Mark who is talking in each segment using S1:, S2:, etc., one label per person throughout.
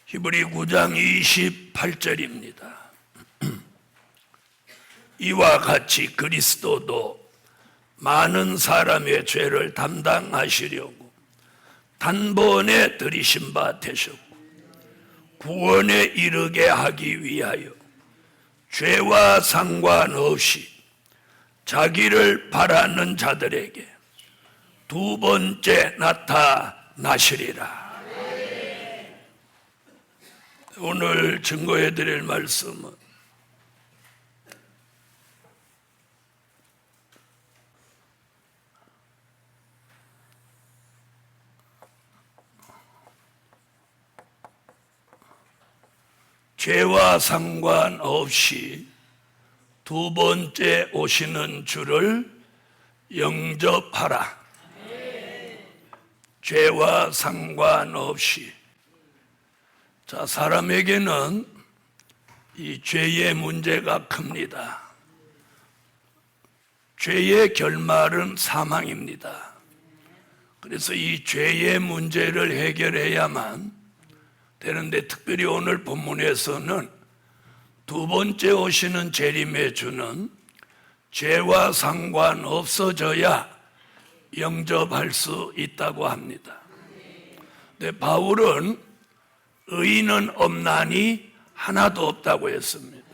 S1: 히브리 9장 28절입니다. 이와 같이 그리스도도 많은 사람의 죄를 담당하시려고 단번에 들이신 바 되셨고 구원에 이르게 하기 위하여 죄와 상관없이 자기를 바라는 자들에게 두 번째 나타나시리라. 오늘 증거해 드릴 말씀은 죄와 상관없이 두 번째 오시는 주를 영접하라. 죄와 상관없이. 자, 사람에게는 이 죄의 문제가 큽니다. 죄의 결말은 사망입니다. 그래서 이 죄의 문제를 해결해야만 되는데, 특별히 오늘 본문에서는 두 번째 오시는 재림의 주는 죄와 상관없어져야 영접할 수 있다고 합니다. 근데 바울은 의인은 없나니 하나도 없다고 했습니다.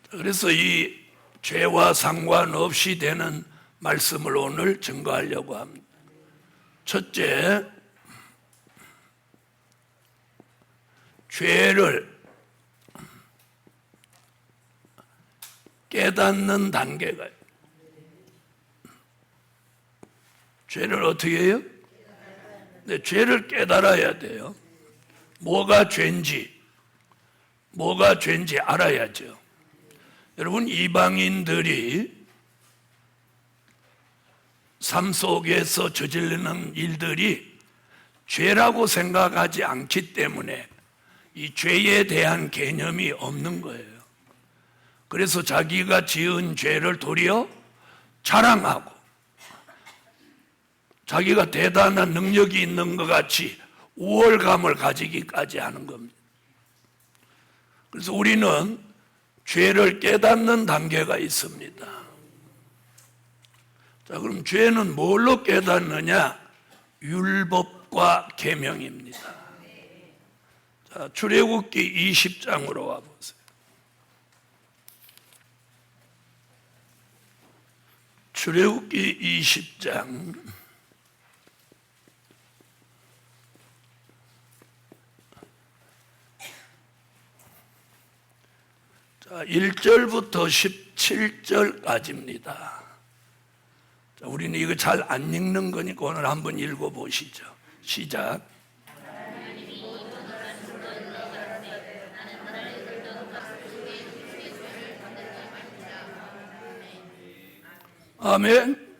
S1: 그래서 이 죄와 상관없이 되는 말씀을 오늘 증거하려고 합니다. 첫째, 죄를 깨닫는 단계가 있어요. 죄를 어떻게 해요? 네, 죄를 깨달아야 돼요. 뭐가 죄인지 알아야죠. 여러분, 이방인들이 삶 속에서 저지르는 일들이 죄라고 생각하지 않기 때문에 이 죄에 대한 개념이 없는 거예요. 그래서 자기가 지은 죄를 도리어 자랑하고 자기가 대단한 능력이 있는 것 같이 우월감을 가지기까지 하는 겁니다. 그래서 우리는 죄를 깨닫는 단계가 있습니다. 자, 그럼 죄는 뭘로 깨닫느냐? 율법과 계명입니다. 자, 출애굽기 20장으로 와보세요. 출애굽기 20장 1절부터 17절까지입니다. 자, 우리는 이거 잘 안 읽는 거니까 오늘 한번 읽어보시죠. 시작. 아멘.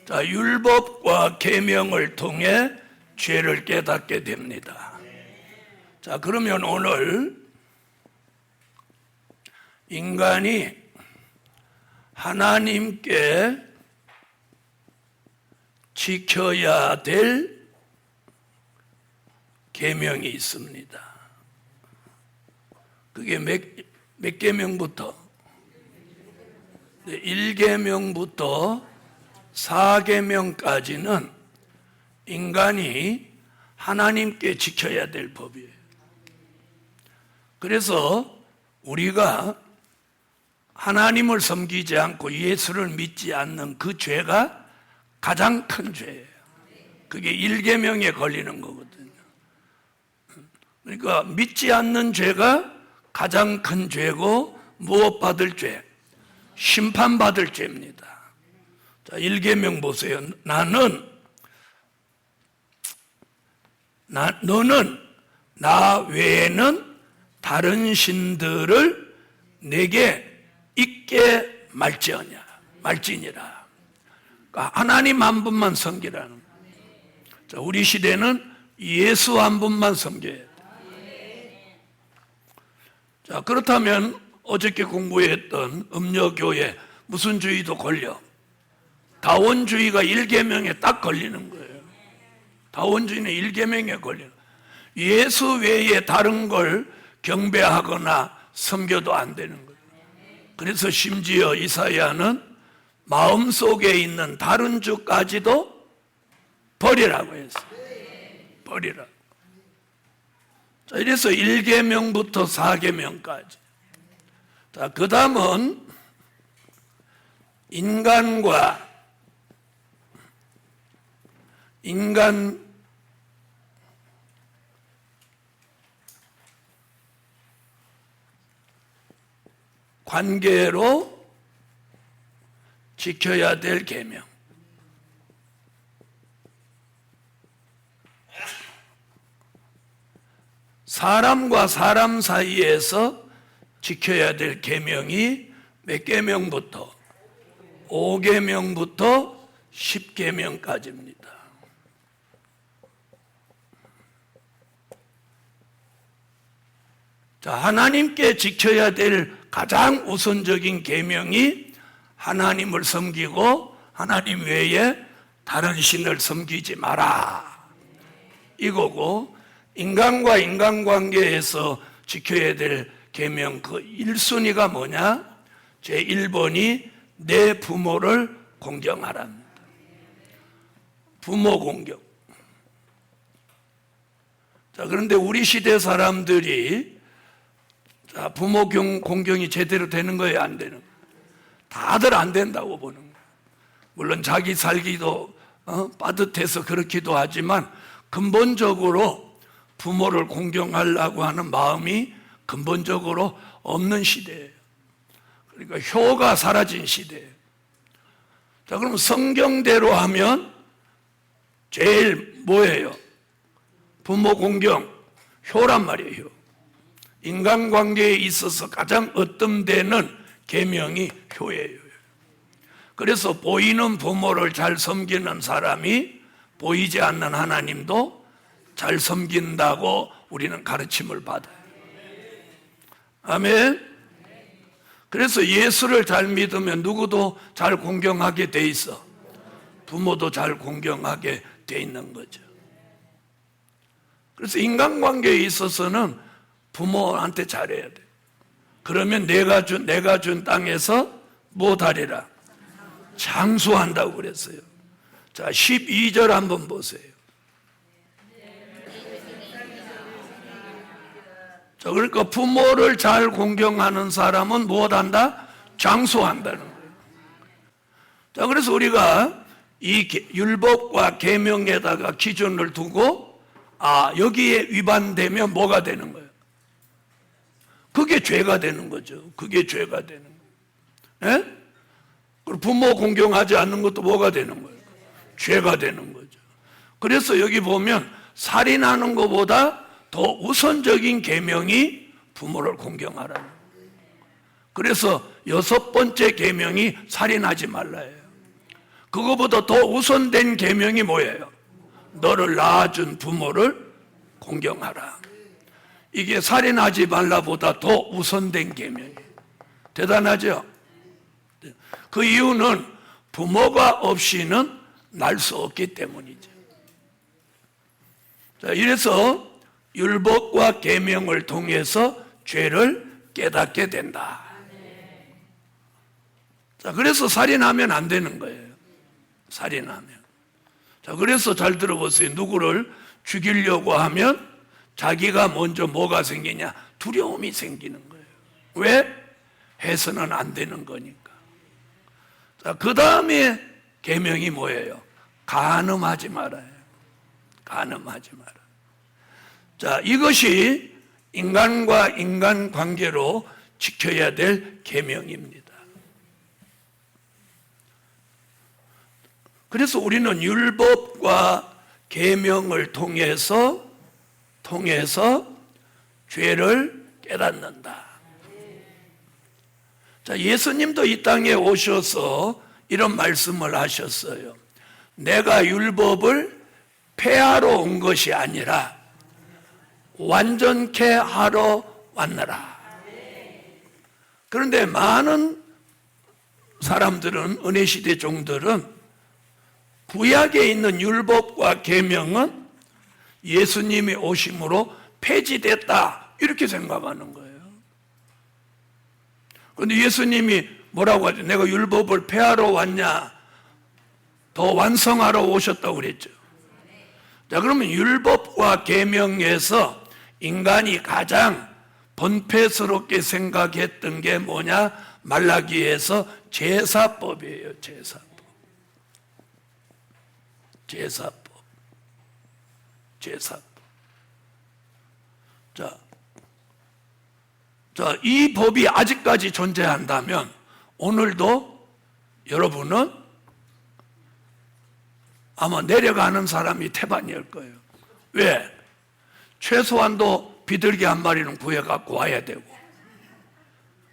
S1: 자, 율법과 계명을 통해 죄를 깨닫게 됩니다. 자, 그러면 오늘 인간이 하나님께 지켜야 될 계명이 있습니다. 그게 몇 계명부터? 1계명부터 4계명까지는 인간이 하나님께 지켜야 될 법이에요. 그래서 우리가 하나님을 섬기지 않고 예수를 믿지 않는 그 죄가 가장 큰 죄예요. 그게 1계명에 걸리는 거거든요. 그러니까 믿지 않는 죄가 가장 큰 죄고 무엇 받을 죄? 심판받을 죄입니다. 자, 1계명 보세요. 너는 나 외에는 다른 신들을 내게 있게 말지니라. 그러니까 하나님 한 분만 섬기라는 거예요. 자, 우리 시대는 예수 한 분만 섬겨야 돼요. 자, 그렇다면 어저께 공부했던 음녀교회 무슨 주의도 걸려? 다원주의가 1계명에 딱 걸리는 거예요. 다원주의는 1계명에 걸려요. 예수 외에 다른 걸 경배하거나 섬겨도 안 되는 거예요. 그래서 심지어 이사야는 마음속에 있는 다른 주까지도 버리라고 했어요. 버리라고. 자, 이래서 1계명부터 4계명까지. 자, 그 다음은 인간 관계로 지켜야 될 계명. 사람과 사람 사이에서 지켜야 될 계명이 몇 계명부터? 5계명부터 10계명까지입니다. 자, 하나님께 지켜야 될 가장 우선적인 계명이 하나님을 섬기고 하나님 외에 다른 신을 섬기지 마라, 이거고, 인간과 인간관계에서 지켜야 될 계명 그 1순위가 뭐냐? 제1번이 내 부모를 공경하랍니다. 부모 공경. 자, 그런데 우리 시대 사람들이 부모 공경이 제대로 되는 거예요, 안 되는 거예요? 다들 안 된다고 보는 거예요. 물론 자기 살기도 빠듯해서 그렇기도 하지만 근본적으로 부모를 공경하려고 하는 마음이 근본적으로 없는 시대예요. 그러니까 효가 사라진 시대예요. 자, 그럼 성경대로 하면 제일 뭐예요? 부모 공경, 효란 말이에요. 인간관계에 있어서 가장 으뜸되는 계명이 효예요. 그래서 보이는 부모를 잘 섬기는 사람이 보이지 않는 하나님도 잘 섬긴다고 우리는 가르침을 받아요. 아멘. 그래서 예수를 잘 믿으면 누구도 잘 공경하게 돼 있어. 부모도 잘 공경하게 돼 있는 거죠. 그래서 인간관계에 있어서는 부모한테 잘해야 돼. 그러면 내가 준 땅에서 못하리라, 장수한다고 그랬어요. 자, 12절 한번 보세요. 자, 그러니까 부모를 잘 공경하는 사람은 무엇한다? 장수한다는 거예요. 자, 그래서 우리가 이 율법과 계명에다가 기준을 두고 여기에 위반되면 뭐가 되는 거예요? 그게 죄가 되는 거죠. 그게 죄가 되는 거예요. 예? 그리고 부모 공경하지 않는 것도 뭐가 되는 거예요? 죄가 되는 거죠. 그래서 여기 보면 살인하는 것보다 더 우선적인 계명이 부모를 공경하라는 거예요. 그래서 6번째 계명이 살인하지 말라예요. 그거보다 더 우선된 계명이 뭐예요? 너를 낳아준 부모를 공경하라. 이게 살인하지 말라보다 더 우선된 계명이에요. 대단하죠? 그 이유는 부모가 없이는 날 수 없기 때문이죠. 자, 이래서 율법과 계명을 통해서 죄를 깨닫게 된다. 자, 그래서 살인하면 안 되는 거예요. 살인하면. 자, 그래서 잘 들어보세요. 누구를 죽이려고 하면 자기가 먼저 뭐가 생기냐? 두려움이 생기는 거예요. 왜? 해서는 안 되는 거니까. 자, 그 다음에 계명이 뭐예요? 간음하지 말아요. 간음하지 마라. 자, 이것이 인간과 인간 관계로 지켜야 될 계명입니다. 그래서 우리는 율법과 계명을 통해서 죄를 깨닫는다. 자, 예수님도 이 땅에 오셔서 이런 말씀을 하셨어요. 내가 율법을 폐하러 온 것이 아니라 완전케 하러 왔노라. 그런데 많은 사람들은, 은혜시대 종들은 구약에 있는 율법과 계명은 예수님이 오심으로 폐지됐다 이렇게 생각하는 거예요. 그런데 예수님이 뭐라고 하죠? 내가 율법을 폐하러 왔냐? 더 완성하러 오셨다고 그랬죠. 자, 그러면 율법과 계명에서 인간이 가장 번패스럽게 생각했던 게 뭐냐? 말라기에서 제사법이에요. 제사법. 자, 이 법이 아직까지 존재한다면 오늘도 여러분은 아마 내려가는 사람이 태반일 거예요. 왜? 최소한도 비둘기 한 마리는 구해갖고 와야 되고,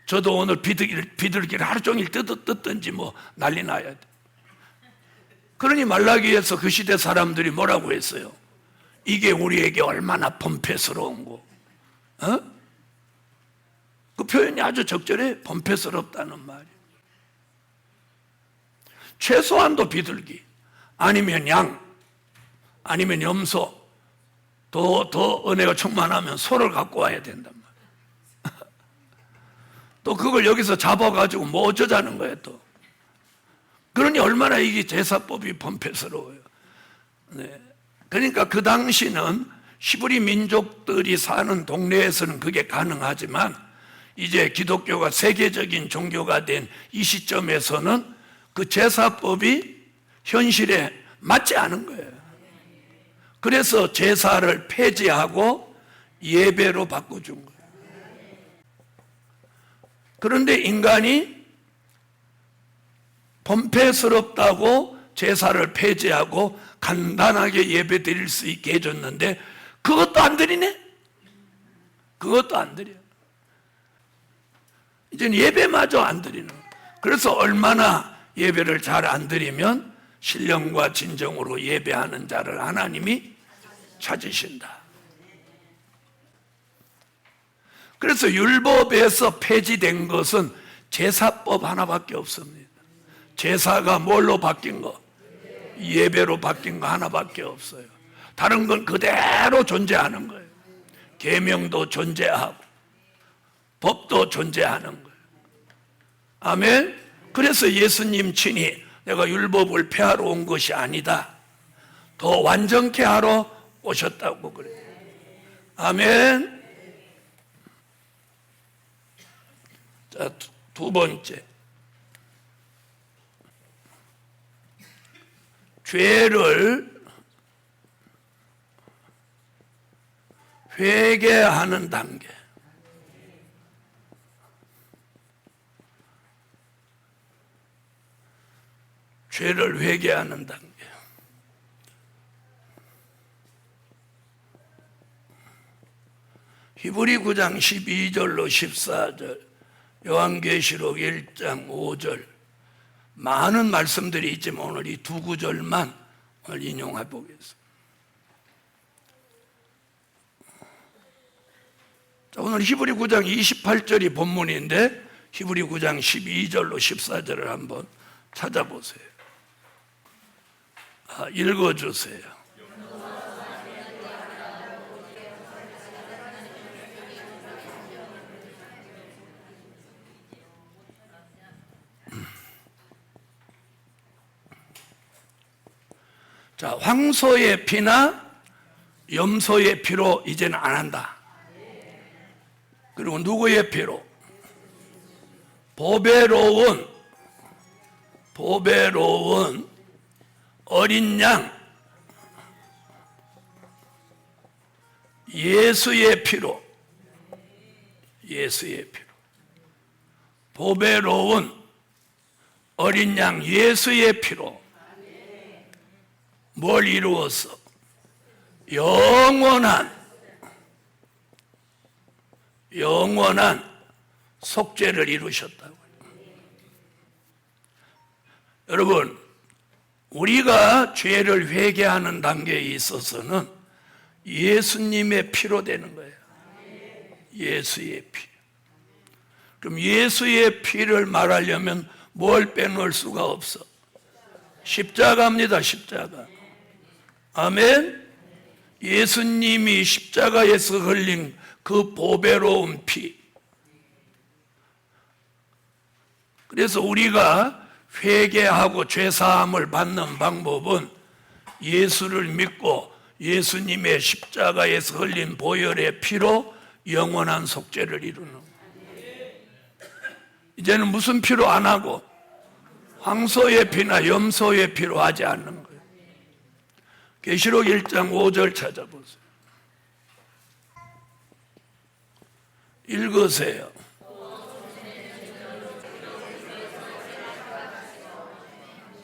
S1: 저도 오늘 비둘기를 하루 종일 뜯든지 뭐 난리 나야 돼. 그러니 말라기에서 그 시대 사람들이 뭐라고 했어요? 이게 우리에게 얼마나 번패스러운 거. 그 표현이 아주 적절해. 번패스럽다는 말이에요. 최소한도 비둘기, 아니면 양, 아니면 염소, 더 은혜가 충만하면 소를 갖고 와야 된단 말이에요. 또 그걸 여기서 잡아가지고 뭐 어쩌자는 거예요 또. 그러니 얼마나 이게 제사법이 번패스러워요. 네. 그러니까 그 당시는 히브리 민족들이 사는 동네에서는 그게 가능하지만 이제 기독교가 세계적인 종교가 된 이 시점에서는 그 제사법이 현실에 맞지 않은 거예요. 그래서 제사를 폐지하고 예배로 바꿔준 거예요. 그런데 인간이 번패스럽다고 제사를 폐지하고 간단하게 예배 드릴 수 있게 해줬는데 그것도 안 드리네? 그것도 안 드려. 이제는 예배마저 안 드리는 거예요. 그래서 얼마나 예배를 잘 안 드리면 신령과 진정으로 예배하는 자를 하나님이 찾으신다. 그래서 율법에서 폐지된 것은 제사법 하나밖에 없습니다. 제사가 뭘로 바뀐 거? 예배로 바뀐 거 하나밖에 없어요. 다른 건 그대로 존재하는 거예요. 계명도 존재하고 법도 존재하는 거예요. 아멘. 그래서 예수님 친히 내가 율법을 폐하러 온 것이 아니다, 더 완전케 하러 오셨다고 그래요. 아멘. 자, 두 번째, 죄를 회개하는 단계. 죄를 회개하는 단계. 히브리 9장 12절로 14절, 요한계시록 1장 5절, 많은 말씀들이 있지만 오늘 이 두 구절만 오늘 인용해 보겠습니다. 자, 오늘 히브리 9장 28절이 본문인데 히브리 9장 12절로 14절을 한번 찾아보세요. 읽어주세요. 자, 황소의 피나 염소의 피로 이제는 안 한다. 그리고 누구의 피로? 보배로운 어린 양 예수의 피로, 보배로운 어린 양 예수의 피로 뭘 이루어서? 영원한 속죄를 이루셨다고요. 여러분, 우리가 죄를 회개하는 단계에 있어서는 예수님의 피로 되는 거예요. 예수의 피. 그럼 예수의 피를 말하려면 뭘 빼놓을 수가 없어? 십자가입니다. 십자가. 아멘. 예수님이 십자가에서 흘린 그 보배로운 피. 그래서 우리가 회개하고 죄사함을 받는 방법은 예수를 믿고 예수님의 십자가에서 흘린 보혈의 피로 영원한 속죄를 이루는 거예요. 이제는 무슨 피로 안 하고 황소의 피나 염소의 피로 하지 않는 거예요. 계시록 1장 5절 찾아보세요. 읽으세요.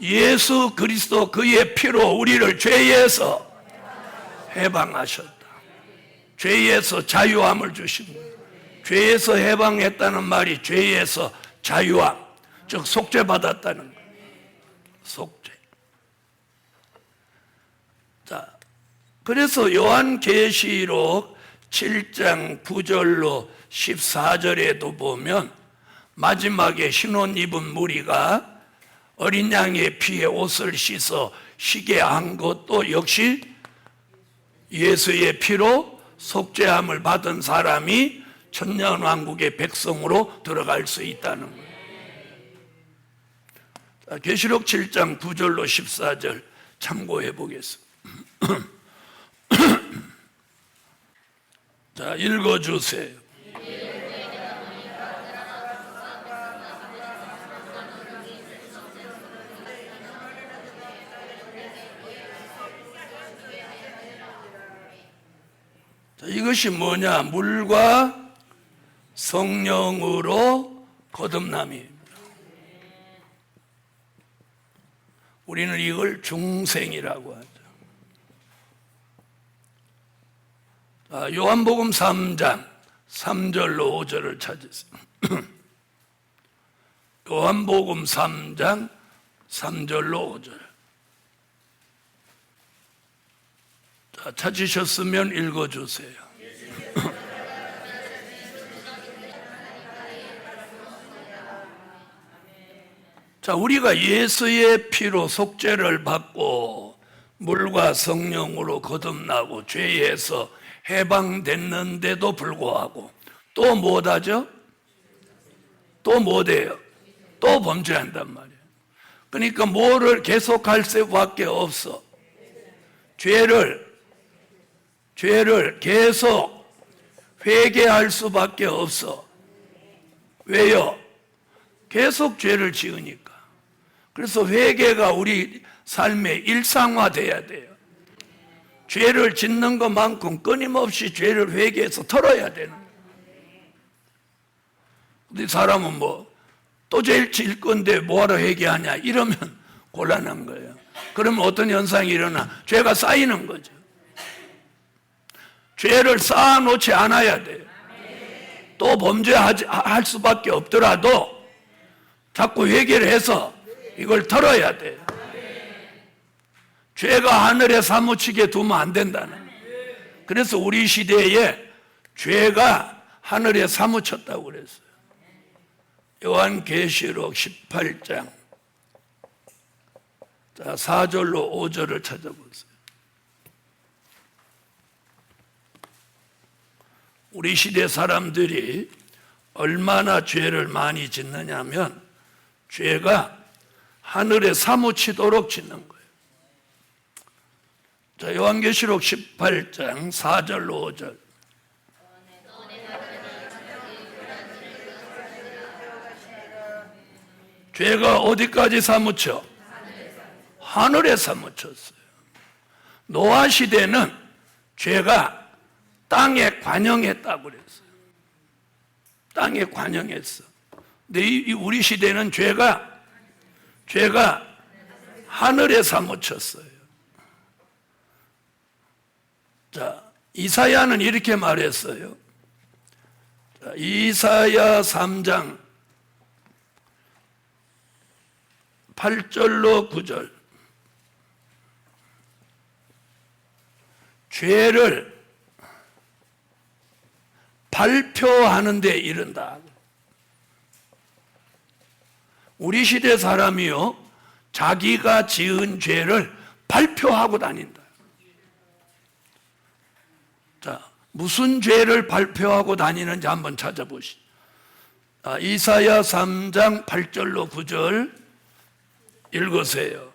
S1: 예수 그리스도 그의 피로 우리를 죄에서 해방하셨다. 죄에서 자유함을 주신 거예요. 죄에서 해방했다는 말이 죄에서 자유함, 즉 속죄받았다는 거예요. 속죄. 자, 그래서 요한계시록 7장 9절로 14절에도 보면 마지막에 흰옷 입은 무리가 어린 양의 피에 옷을 씻어 쉬게 한 것도 역시 예수의 피로 속죄함을 받은 사람이 천년왕국의 백성으로 들어갈 수 있다는 거예요. 자, 계시록 7장 9절로 14절 참고해 보겠습니다. 자, 읽어주세요. 자, 이것이 뭐냐? 물과 성령으로 거듭남입니다. 우리는 이걸 중생이라고 하죠. 자, 요한복음 3장 3절로 5절을 찾으세요. 요한복음 3장 3절로 5절. 자, 찾으셨으면 읽어주세요. 자, 우리가 예수의 피로 속죄를 받고 물과 성령으로 거듭나고 죄에서 해방됐는데도 불구하고 또 못하죠? 또 못해요. 또 범죄한단 말이에요. 그러니까 뭐를 계속할 수밖에 없어. 죄를 계속 회개할 수밖에 없어. 왜요? 계속 죄를 지으니까. 그래서 회개가 우리 삶의 일상화돼야 돼요. 죄를 짓는 것만큼 끊임없이 죄를 회개해서 털어야 되는 거예요. 근데 사람은 또 죄를 질 건데 뭐하러 회개하냐 이러면 곤란한 거예요. 그러면 어떤 현상이 일어나? 죄가 쌓이는 거죠. 죄를 쌓아놓지 않아야 돼요. 또 범죄할 수밖에 없더라도 자꾸 회개를 해서 이걸 털어야 돼요. 죄가 하늘에 사무치게 두면 안 된다는 거예요. 그래서 우리 시대에 죄가 하늘에 사무쳤다고 그랬어요. 요한계시록 18장 4절로 5절을 찾아보세요. 우리 시대 사람들이 얼마나 죄를 많이 짓느냐면 죄가 하늘에 사무치도록 짓는 거예요. 자, 요한계시록 18장 4절로 5절. 죄가 어디까지 사무쳐? 하늘에 사무쳤어요. 노아 시대는 죄가 땅에 관영했다고 그랬어요. 땅에 관영했어. 근데 우리 시대는 죄가 하늘에 사무쳤어요. 자, 이사야는 이렇게 말했어요. 자, 이사야 3장 8절로 9절. 죄를 발표하는 데 이른다. 우리 시대 사람이요, 자기가 지은 죄를 발표하고 다닌다. 자, 무슨 죄를 발표하고 다니는지 한번 찾아보시죠. 이사야 3장 8절로 9절 읽으세요.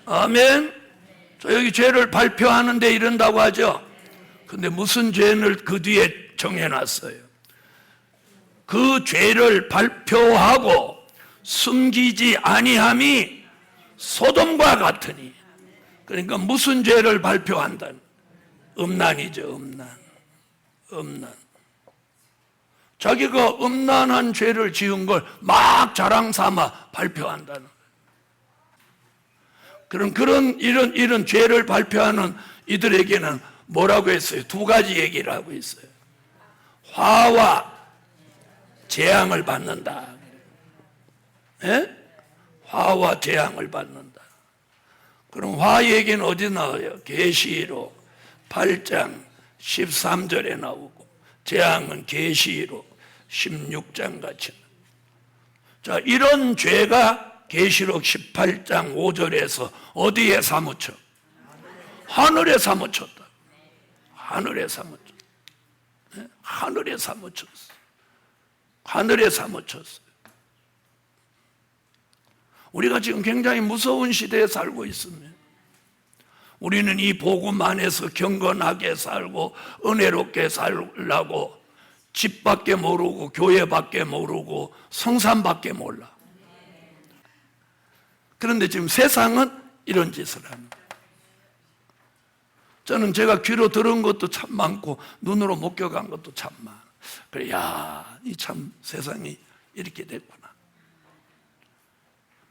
S1: 아멘. 여기 죄를 발표하는데 이런다고 하죠. 근데 무슨 죄를 그 뒤에 정해놨어요. 그 죄를 발표하고 숨기지 아니함이 소돔과 같으니. 그러니까 무슨 죄를 발표한다는? 음란이죠. 음란. 자기가 음란한 죄를 지은 걸 막 자랑 삼아 발표한다는. 이런 죄를 발표하는 이들에게는 뭐라고 했어요? 두 가지 얘기를 하고 있어요. 화와 재앙을 받는다. 예? 화와 재앙을 받는다. 그럼 화 얘기는 어디 나와요? 계시록 8장 13절에 나오고, 재앙은 계시록 16장 같이. 자, 이런 죄가 계시록 18장 5절에서 어디에 사무쳐? 하늘에 사무쳤다. 하늘에 사무쳤다. 하늘에 사무쳤어. 하늘에 사무쳤어요. 우리가 지금 굉장히 무서운 시대에 살고 있습니다. 우리는 이 복음 안에서 경건하게 살고 은혜롭게 살라고 집밖에 모르고 교회밖에 모르고 성산밖에 몰라. 그런데 지금 세상은 이런 짓을 하는 거예요. 저는 제가 귀로 들은 것도 참 많고 눈으로 목격한 것도 참 많아. 그래, 이 참 세상이 이렇게 됐구나.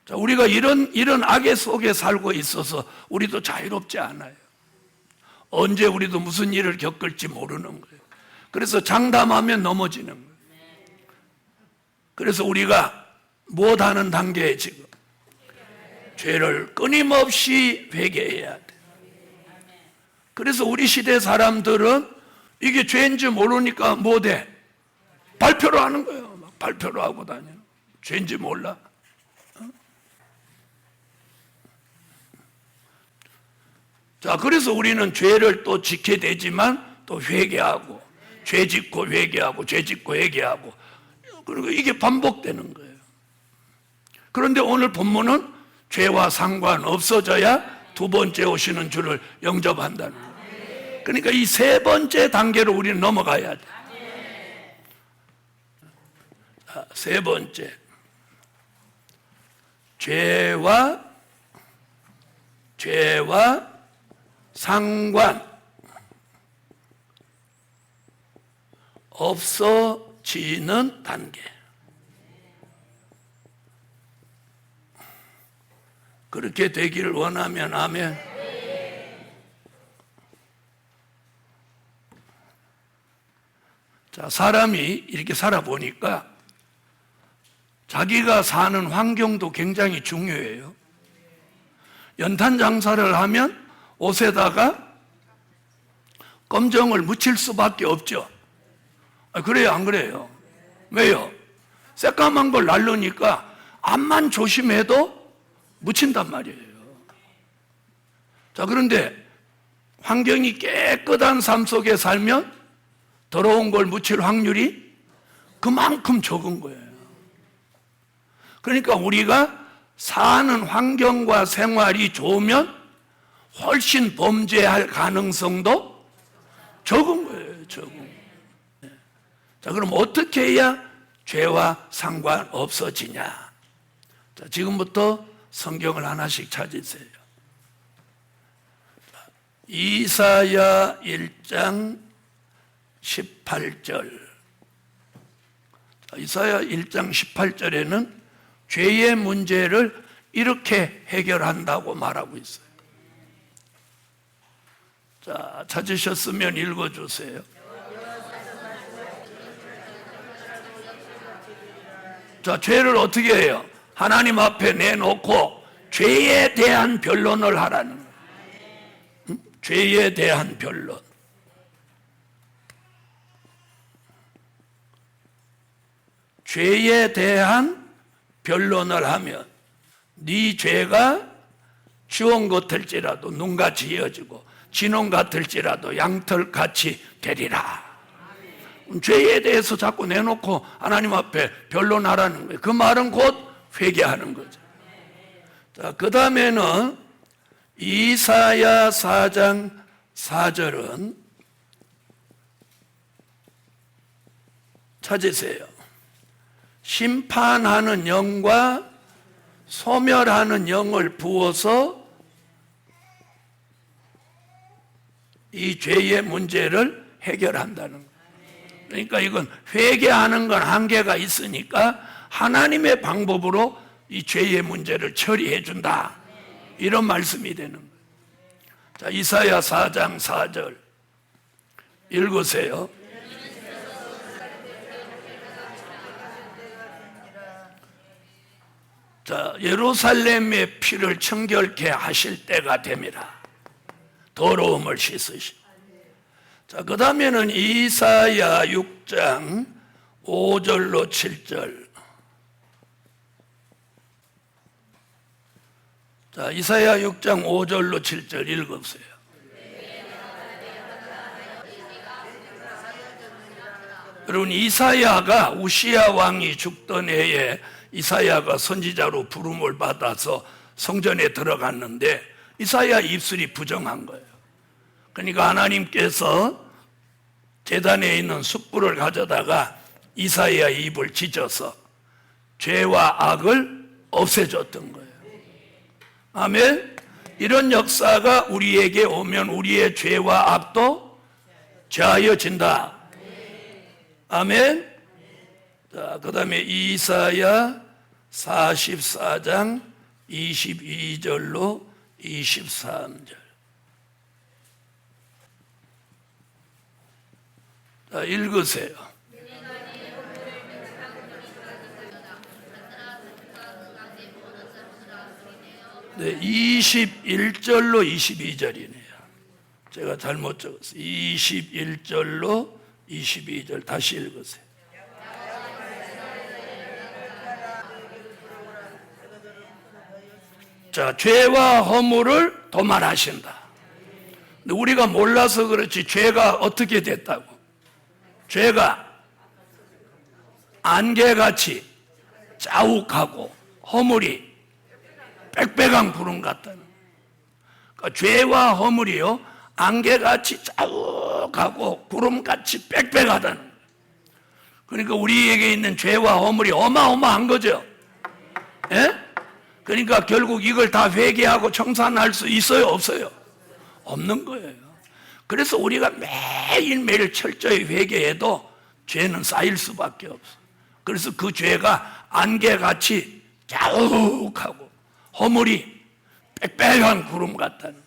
S1: 자, 우리가 이런 악의 속에 살고 있어서 우리도 자유롭지 않아요. 언제 우리도 무슨 일을 겪을지 모르는 거예요. 그래서 장담하면 넘어지는 거예요. 그래서 우리가 못하는 단계에 지금 죄를 끊임없이 회개해야 돼. 그래서 우리 시대 사람들은 이게 죄인지 모르니까 못해. 발표를 하는 거예요. 막 발표를 하고 다녀. 죄인지 몰라. 자, 그래서 우리는 죄를 또 지켜야 되지만 또 회개하고, 죄 짓고 회개하고, 죄 짓고 회개하고, 그리고 이게 반복되는 거예요. 그런데 오늘 본문은 죄와 상관없어져야 두 번째 오시는 주를 영접한다는 거예요. 그러니까 이 세 번째 단계로 우리는 넘어가야 돼. 자, 세 번째, 죄와 상관 없어지는 단계. 그렇게 되기를 원하면 아멘. 자, 사람이 이렇게 살아보니까 자기가 사는 환경도 굉장히 중요해요. 연탄 장사를 하면 옷에다가 검정을 묻힐 수밖에 없죠. 그래요, 안 그래요? 왜요? 새까만 걸 날르니까 암만 조심해도 묻힌단 말이에요. 자, 그런데 환경이 깨끗한 삶 속에 살면 더러운 걸 묻힐 확률이 그만큼 적은 거예요. 그러니까 우리가 사는 환경과 생활이 좋으면 훨씬 범죄할 가능성도 적은 거예요, 적은. 자, 그럼 어떻게 해야 죄와 상관없어지냐? 자, 지금부터 성경을 하나씩 찾으세요. 이사야 1장 18절. 이사야 1장 18절에는 죄의 문제를 이렇게 해결한다고 말하고 있어요. 자, 찾으셨으면 읽어주세요. 자, 죄를 어떻게 해요? 하나님 앞에 내놓고 죄에 대한 변론을 하라는 거예요. 죄에 대한 변론. 죄에 대한 변론을 하면 네 죄가 지원 같을지라도 눈같이 이어지고 진홍 같을지라도 양털같이 되리라. 죄에 대해서 자꾸 내놓고 하나님 앞에 변론하라는 거예요. 그 말은 곧 회개하는 거죠. 자, 그 다음에는 이사야 4장 4절은 찾으세요. 심판하는 영과 소멸하는 영을 부어서 이 죄의 문제를 해결한다는 거예요. 그러니까 이건 회개하는 건 한계가 있으니까 하나님의 방법으로 이 죄의 문제를 처리해 준다. 이런 말씀이 되는 거예요. 자, 이사야 4장 4절 읽으세요. 자, 예루살렘의 피를 청결케 하실 때가 됨이라. 더러움을 씻으시고. 자, 그 다음에는 이사야 6장 5절로 7절. 자, 이사야 6장 5절로 7절 읽어보세요. 여러분, 이사야가 우시야 왕이 죽던 해에 이사야가 선지자로 부름을 받아서 성전에 들어갔는데 이사야 입술이 부정한 거예요. 그러니까 하나님께서 제단에 있는 숯불을 가져다가 이사야 입을 찢어서 죄와 악을 없애줬던 거예요. 아멘. 이런 역사가 우리에게 오면 우리의 죄와 악도 제하여진다. 아멘. 자, 그 다음에 이사야 44장 22절로 23절. 자, 읽으세요. 네, 21절로 22절이네요. 제가 잘못 적었어요. 21절로 22절 다시 읽으세요. 자, 죄와 허물을 도말하신다. 근데 우리가 몰라서 그렇지 죄가 어떻게 됐다고? 죄가 안개같이 자욱하고 허물이 빽빽한 구름 같다는. 그러니까 죄와 허물이요 안개같이 자욱하고 구름같이 빽빽하다는. 그러니까 우리에게 있는 죄와 허물이 어마어마한 거죠. 예? 그러니까 결국 이걸 다 회개하고 청산할 수 있어요, 없어요? 없는 거예요. 그래서 우리가 매일매일 철저히 회개해도 죄는 쌓일 수밖에 없어. 그래서 그 죄가 안개같이 자욱하고 허물이 빽빽한 구름 같다는.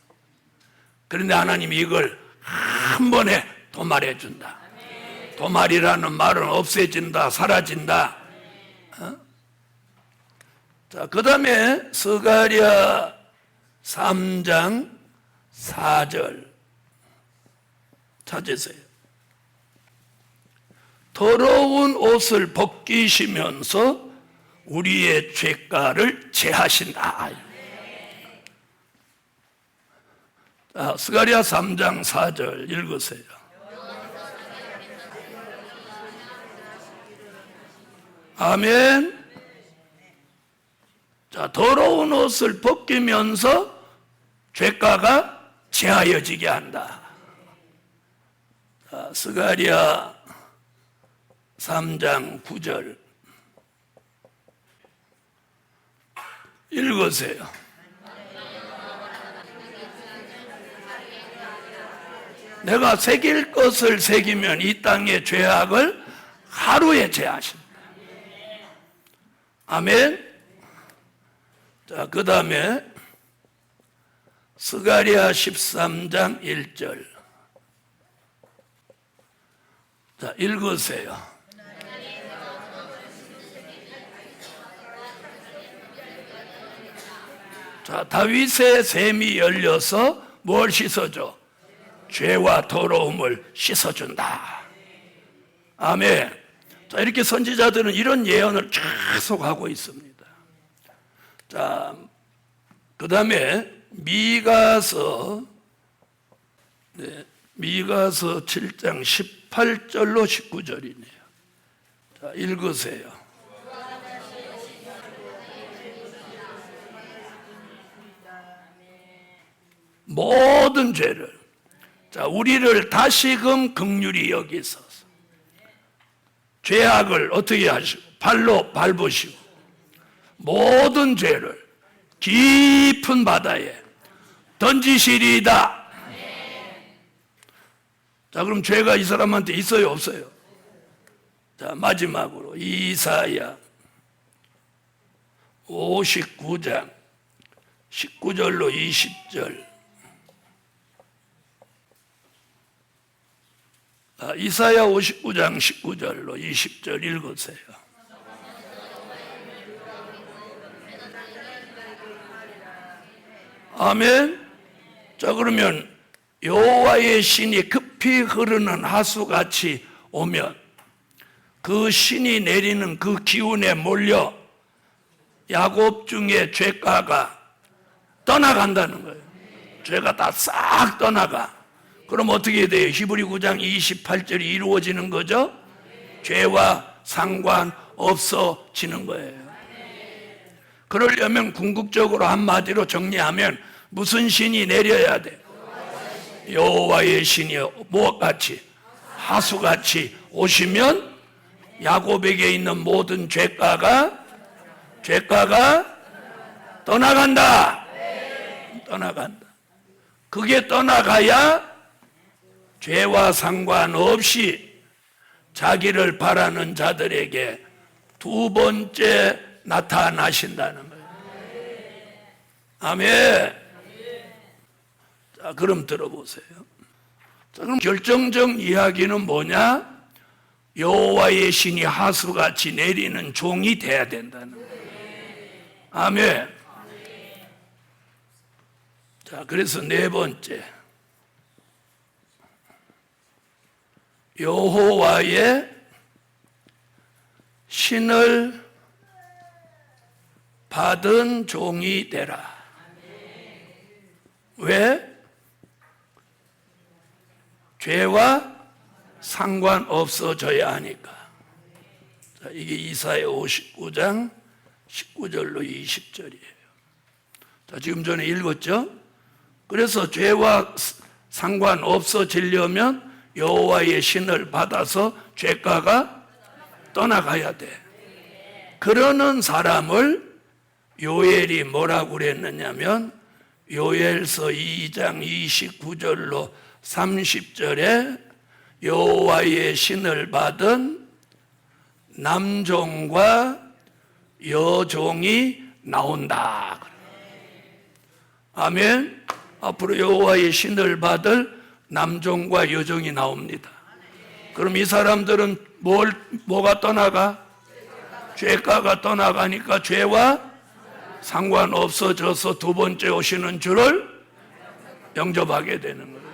S1: 그런데 하나님이 이걸 한 번에 도말해 준다. 도말이라는 말은 없애진다, 사라진다. 자, 그 다음에 스가랴 3장 4절 찾으세요. 더러운 옷을 벗기시면서 우리의 죄가를 제하신다. 자, 스가랴 3장 4절 읽으세요. 아멘. 자, 더러운 옷을 벗기면서 죄가가 제하여지게 한다. 자, 스가랴 3장 9절 읽으세요. 내가 새길 것을 새기면 이 땅의 죄악을 하루에 제하신다. 아멘. 자, 그 다음에 스가랴 13장 1절. 자, 읽으세요. 자, 다윗의 샘이 열려서 뭘 씻어줘? 죄와 더러움을 씻어준다. 아멘. 자, 이렇게 선지자들은 이런 예언을 계속 하고 있습니다. 자, 그 다음에 미가서 7장 18절로 19절이네요. 자, 읽으세요. 모든 죄를, 자, 우리를 다시금 긍휼히 여기소서. 죄악을 어떻게 하시고 발로 밟으시고 모든 죄를 깊은 바다에 던지시리이다. 자, 그럼 죄가 이 사람한테 있어요, 없어요? 자, 마지막으로 이사야 59장 19절로 20절. 이사야 59장 19절로 20절 읽으세요. 아멘. 자, 그러면 여호와의 신이 급히 흐르는 하수같이 오면 그 신이 내리는 그 기운에 몰려 야곱 중에 죄가가 떠나간다는 거예요. 죄가 다 싹 떠나가. 그럼 어떻게 돼요? 히브리 9장 28절이 이루어지는 거죠? 죄와 상관없어지는 거예요. 그러려면 궁극적으로 한마디로 정리하면 무슨 신이 내려야 돼? 여호와의 신이 무엇같이? 하수같이 오시면 야곱에게 있는 모든 죄가가 떠나간다. 떠나간다. 그게 떠나가야 죄와 상관없이 자기를 바라는 자들에게 두 번째 나타나신다는 거예요. 아멘. 자, 그럼 들어보세요. 자, 그럼 결정적 이야기는 뭐냐? 여호와의 신이 하수같이 내리는 종이 돼야 된다는 거예요. 아멘. 자, 그래서 네 번째, 여호와의 신을 받은 종이 되라. 왜? 죄와 상관없어져야 하니까. 자, 이게 이사야 59장 19절로 20절이에요. 자, 지금 전에 읽었죠? 그래서 죄와 상관없어지려면 여호와의 신을 받아서 죄가가 떠나가야 돼. 그러는 사람을 요엘이 뭐라고 그랬느냐면 요엘서 2장 29절로 30절에 여호와의 신을 받은 남종과 여종이 나온다. 아멘. 앞으로 여호와의 신을 받을 남종과 여종이 나옵니다. 그럼 이 사람들은 뭐가 떠나가? 죄가가 떠나가니까 죄와 상관없어져서 두 번째 오시는 주를 영접하게 되는 거예요.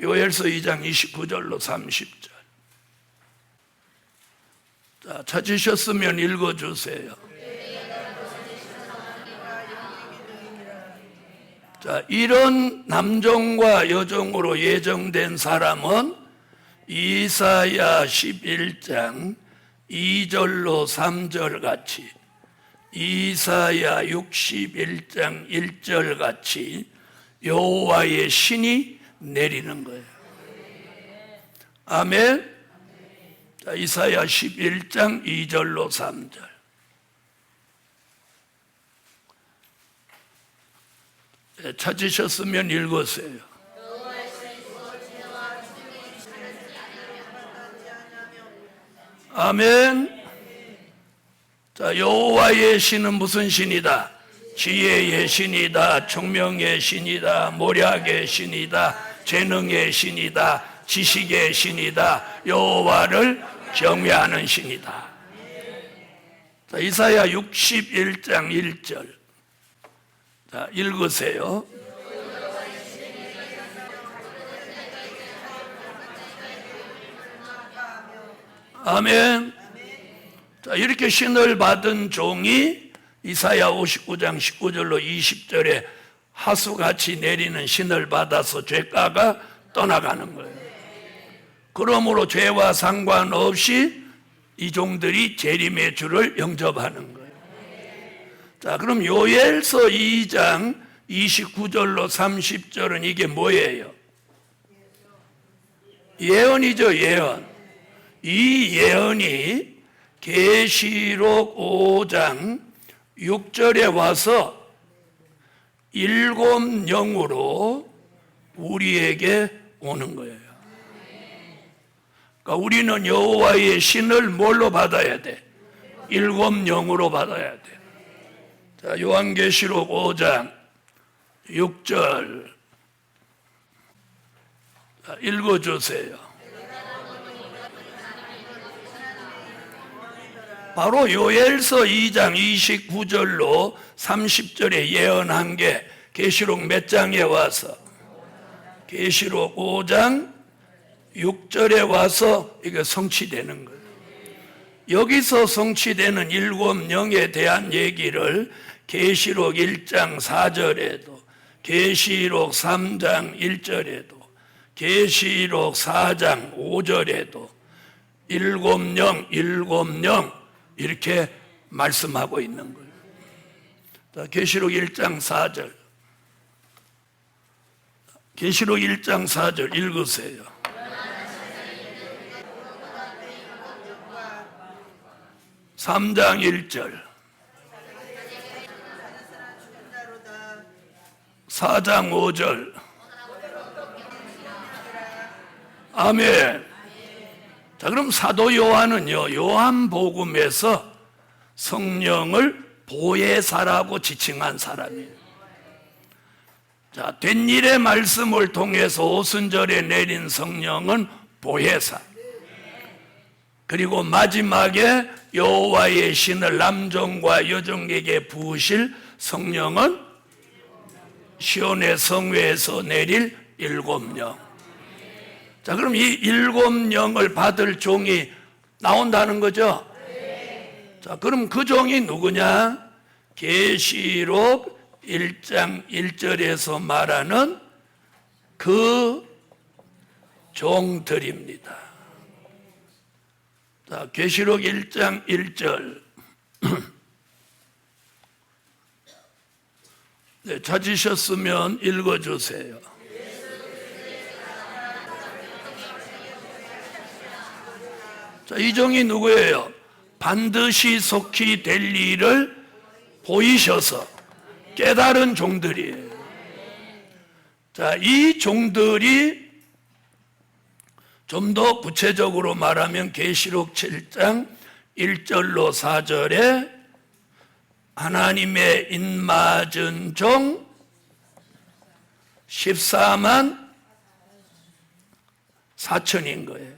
S1: 요엘서 2장 29절로 30절. 자, 찾으셨으면 읽어주세요. 자, 이런 남종과 여종으로 예정된 사람은 이사야 11장 2절로 3절 같이, 이사야 61장 1절 같이 여호와의 신이 내리는 거예요. 아멘. 자, 이사야 11장 2절로 3절. 찾으셨으면 읽으세요. 아멘. 자, 여호와의 신은 무슨 신이다? 지혜의 신이다, 총명의 신이다, 모략의 신이다, 재능의 신이다, 지식의 신이다, 여호와를 경외하는 신이다. 자, 이사야 61장 1절. 자, 읽으세요. 아멘. 자, 이렇게 신을 받은 종이 이사야 59장 19절로 20절에 하수같이 내리는 신을 받아서 죄가가 떠나가는 거예요. 그러므로 죄와 상관없이 이 종들이 재림의 주를 영접하는 거예요. 자, 그럼 요엘서 2장 29절로 30절은 이게 뭐예요? 예언이죠, 예언. 이 예언이 계시록 5장 6절에 와서 7영으로 우리에게 오는 거예요. 그러니까 우리는 여호와의 신을 뭘로 받아야 돼? 7영으로 받아야 돼. 자, 요한계시록 5장 6절 읽어주세요. 바로 요엘서 2장 29절로 30절에 예언한 게 계시록 몇 장에 와서 계시록 5장 6절에 와서 이게 성취되는 거예요. 여기서 성취되는 7영에 대한 얘기를 계시록 1장 4절에도 계시록 3장 1절에도 계시록 4장 5절에도 7영 이렇게 말씀하고 있는 거예요. 계시록 1장 4절 계시록 1장 4절 읽으세요. (3장 1절) (4장 5절) 아멘. 자, 그럼 사도 요한은요, 요한복음에서 성령을 보혜사라고 지칭한 사람이에요. 자, 된 일의 말씀을 통해서 오순절에 내린 성령은 보혜사. 그리고 마지막에 여호와의 신을 남종과 여종에게 부으실 성령은 시온의 성회에서 내릴 7영. 자, 그럼 이 7영을 받을 종이 나온다는 거죠? 자, 그럼 그 종이 누구냐? 계시록 1장 1절에서 말하는 그 종들입니다. 자, 계시록 1장 1절 네, 찾으셨으면 읽어주세요. 자, 이 종이 누구예요? 반드시 속히 될 일을 보이셔서 깨달은 종들이에요. 자, 이 종들이 좀 더 구체적으로 말하면 계시록 7장 1절로 4절에 하나님의 인맞은 종 14만 4천인 거예요.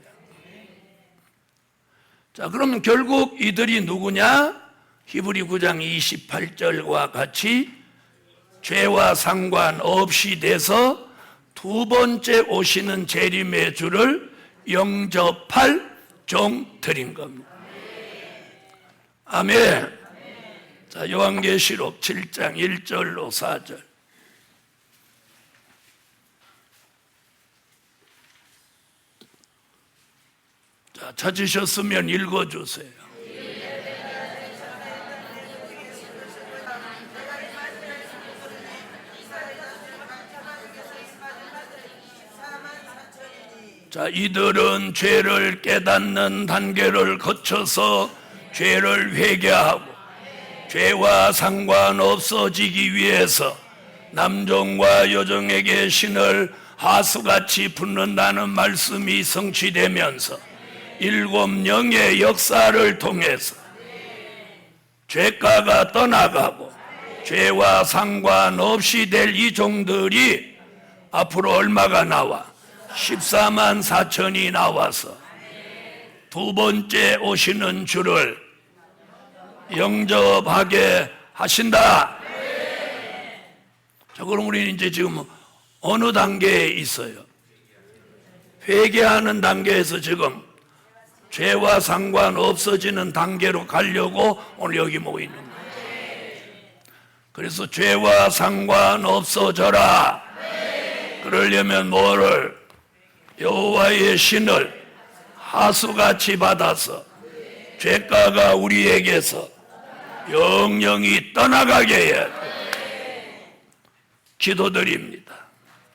S1: 자, 그러면 결국 이들이 누구냐? 히브리 9장 28절과 같이 죄와 상관없이 돼서 두 번째 오시는 재림의 주를 영접할 종들인 겁니다. 아멘. 자, 요한계시록 7장 1절로 4절. 자, 찾으셨으면 읽어주세요. 자, 이들은 죄를 깨닫는 단계를 거쳐서 죄를 회개하고 죄와 상관없어지기 위해서 남종과 여종에게 신을 하수같이 붓는다는 말씀이 성취되면서 7영의 역사를 통해서 죄가가 떠나가고 죄와 상관없이 될 이 종들이 앞으로 얼마가 나와? 14만 4천이 나와서 두 번째 오시는 주를 영접하게 하신다. 자, 그럼 우리는 이제 지금 어느 단계에 있어요? 회개하는 단계에서 지금 죄와 상관없어지는 단계로 가려고 오늘 여기 모이는 거예요. 그래서 죄와 상관없어져라. 그러려면 뭐를? 여호와의 신을 하수같이 받아서 죄가가 우리에게서 영영이 떠나가게 해야 돼. 기도드립니다.